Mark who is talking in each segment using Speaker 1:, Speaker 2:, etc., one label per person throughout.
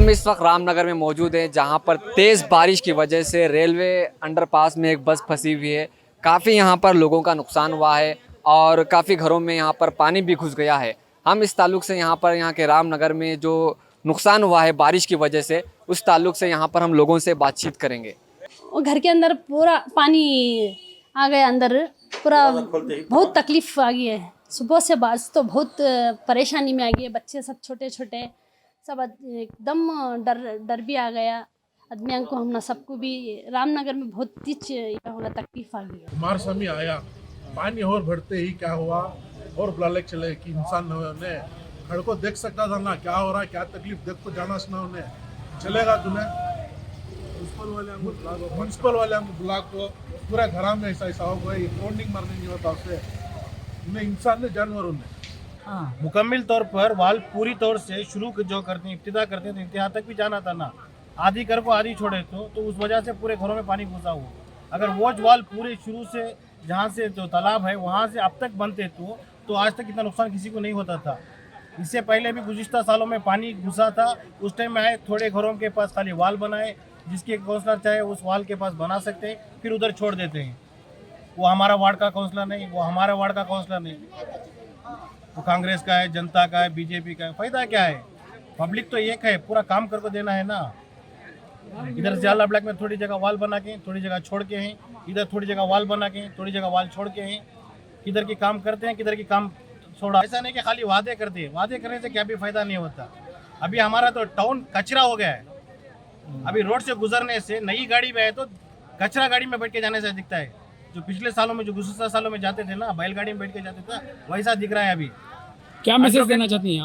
Speaker 1: हम इस वक्त रामनगर में मौजूद हैं, जहां पर तेज़ बारिश की वजह से रेलवे अंडरपास में एक बस फंसी हुई है। काफ़ी यहां पर लोगों का नुकसान हुआ है और काफ़ी घरों में यहां पर पानी भी घुस गया है। हम इस ताल्लुक से यहाँ के रामनगर में जो नुकसान हुआ है बारिश की वजह से, उस ताल्लुक से यहाँ पर हम लोगों से बातचीत करेंगे।
Speaker 2: घर के अंदर पूरा पानी आ गया, अंदर पूरा बहुत तकलीफ आ गई है। सुबह से बारिश तो बहुत परेशानी में आ गई है। बच्चे सब छोटे छोटे सब एकदम डर भी आ गया आदमियों को, हम सबको भी। रामनगर में बहुत तीच होगा तकलीफ आ गई है।
Speaker 3: कुमार स्वामी आया, पानी और बढ़ते ही क्या हुआ और बुला चले कि इंसान ने घर को देख सकता था ना, क्या हो रहा है क्या तकलीफ देख को जाना सुना उन्हें चलेगा तुम्हें। म्यूनसिपल वाले हमको बुला को पूरा घर में ऐसा हो गया, बॉन्डिंग मारने नहीं होता उससे, उन्हें इंसान ने जानवर उन्हें
Speaker 4: मुकम्मल तौर पर वाल पूरी तौर से शुरू जो करते हैं, इब्तिदा करते हैं तो इंतहा तक भी जाना था ना, आधी कर को आधी छोड़े तो उस वजह से पूरे घरों में पानी घुसा हुआ। अगर वो वाल पूरे शुरू से जहाँ से जो तालाब है वहाँ से अब तक बनते तो आज तक इतना नुकसान किसी को नहीं होता था। इससे पहले भी गुज़िश्ता सालों में पानी घुसा था, उस टाइम में आए थोड़े घरों के पास खाली वाल बनाए, जिसके काउंसलर चाहे उस वाल के पास बना सकते हैं, फिर उधर छोड़ देते हैं। वो हमारा वार्ड का काउंसलर नहीं, वो हमारा वार्ड का काउंसलर नहीं, वो कांग्रेस का है, जनता का है, बीजेपी का है। फायदा क्या है? पब्लिक तो एक है, पूरा काम करके देना है ना। इधर जाला ब्लॉक में थोड़ी जगह वाल बना के थोड़ी जगह छोड़ के हैं, इधर थोड़ी जगह वाल बना के थोड़ी जगह वाल छोड़ के हैं। किधर की काम करते हैं, किधर की काम छोड़ा। ऐसा नहीं कि खाली वादे करते हैं, वादे करने से क्या भी फायदा नहीं होता। अभी हमारा तो टाउन कचरा हो गया है। अभी रोड से गुजरने से नई गाड़ी में है तो कचरा गाड़ी में बैठ के जाने से दिखता है। जो पिछले सालों में जो गुज़िश्ता सालों में जाते थे ना, बैलगाड़ी में बैठ के जाते थे, वैसा दिख रहा है अभी।
Speaker 5: क्या मैसेज देना चाहती हैं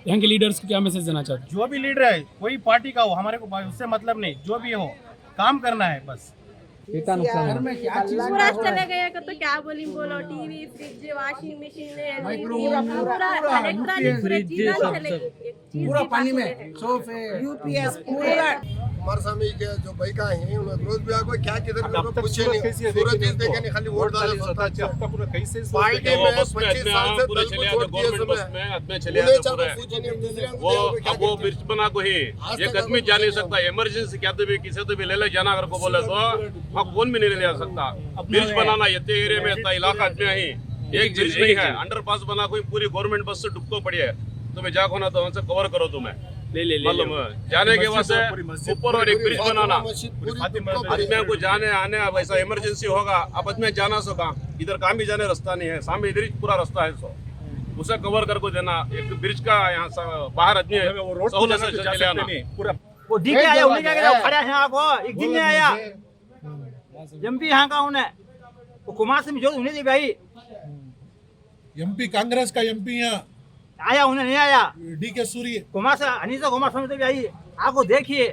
Speaker 5: यहाँ के लीडर्स को? क्या मैसेज देना चाहते हैं?
Speaker 4: जो भी लीडर है, कोई पार्टी का हो, हमारे को उससे मतलब नहीं, जो भी हो काम करना है बस।
Speaker 1: कितना नुकसान है?
Speaker 6: पूरा चले गया तो क्या बोलो, टीवी, फ्रिज, वॉशिंग मशीन, पूरा इलेक्ट्रॉनिक
Speaker 7: पूरा पानी में, सोफे, यूपीएस पूरा।
Speaker 8: कुमार स्वामी के जो भाई का है उन्हें रोज भी आगो क्या किधर को पूछे नहीं, सूरज जी देखे नहीं, खाली वोट डाले सोता है। पार्टी में 25 साल से दल को छोड़ दिए समय उन्हें चाहे पूछे नहीं, दूसरे
Speaker 9: वो अब वो ब्रिज बना को ही एक आदमी जा नहीं सकता। इमरजेंसी क्या तो भी किसी तो भी ले जाना अगर को बोले तो वहाँ कौन भी नहीं ले जा सकता। ब्रिज बनाना ये एरिया में इतना इलाका में ही एक ब्रिज नहीं है, अंडरपास बना कोई पूरी गवर्नमेंट बस से डुबको पड़ी है। तुम्हें जाको ना तो हमसे कवर करो, तुम्हें मालूम जाने के बाद ऊपर और एक ब्रिज बनाना आदमियों को जाने आने। अब ऐसा इमरजेंसी होगा, अब आदमी जाना सका, इधर काम भी जाने रास्ता नहीं है, सामने इधर पूरा रास्ता है, सो उसे कवर करके देना। एक ब्रिज का यहाँ बाहर आदमी सहूलत से चले आना।
Speaker 4: वो डीके आया, उन्हें क्या करा, खड़ा है आपको एक दिन नहीं आया। एमपी यहाँ का उन्हें वो कुमार से जो उन्हें भाई
Speaker 3: एमपी कांग्रेस का एमपी यहाँ
Speaker 4: आया, उन्हें नहीं आया।
Speaker 3: डीके सूर्य
Speaker 4: कुमार से अनिता कुमार स्वामी तो भी आई, आपको देखिए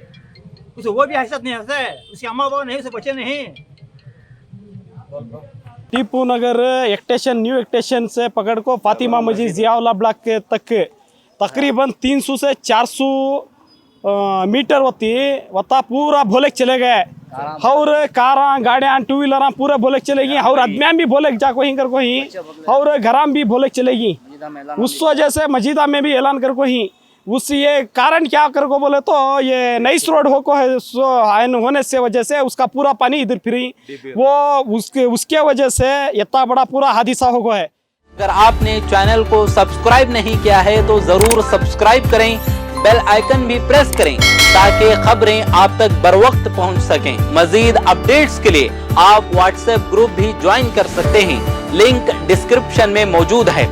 Speaker 4: उसे वो भी हैसियत नहीं हंसे, उसकी अम्मा बाबा नहीं, उसे बच्चे नहीं।
Speaker 5: टीपू नगर एक्टेशन न्यू एक्टेशन से पकड़ को फातिमा मस्जिद जियाउल्लाह ब्लॉक तक तकरीबन 300 से 400 मीटर वता पूरा भोलेक चले गए। और कारा गाड़ियाँ टू व्हीलर पूरा भोलेक चलेगी, और आदमियाँ भी भोलेक जाको ही कर को ही, और घराम भी भोलेक चलेगी। उस वजह से मस्जिदा में भी ऐलान कर को ही उस ये कारण क्या कर को बोले तो ये नईस रोड हो को है होने से वजह से उसका पूरा पानी इधर फिरी, वो उसके वजह से इतना बड़ा पूरा हादसा हो गया है।
Speaker 10: अगर आपने चैनल को सब्सक्राइब नहीं किया है तो जरूर सब्सक्राइब करें, बेल आइकन भी प्रेस करें ताकि खबरें आप तक बर वक्त पहुंच सकें। मजीद अपडेट्स के लिए आप व्हाट्सएप ग्रुप भी ज्वाइन कर सकते हैं, लिंक डिस्क्रिप्शन में मौजूद है।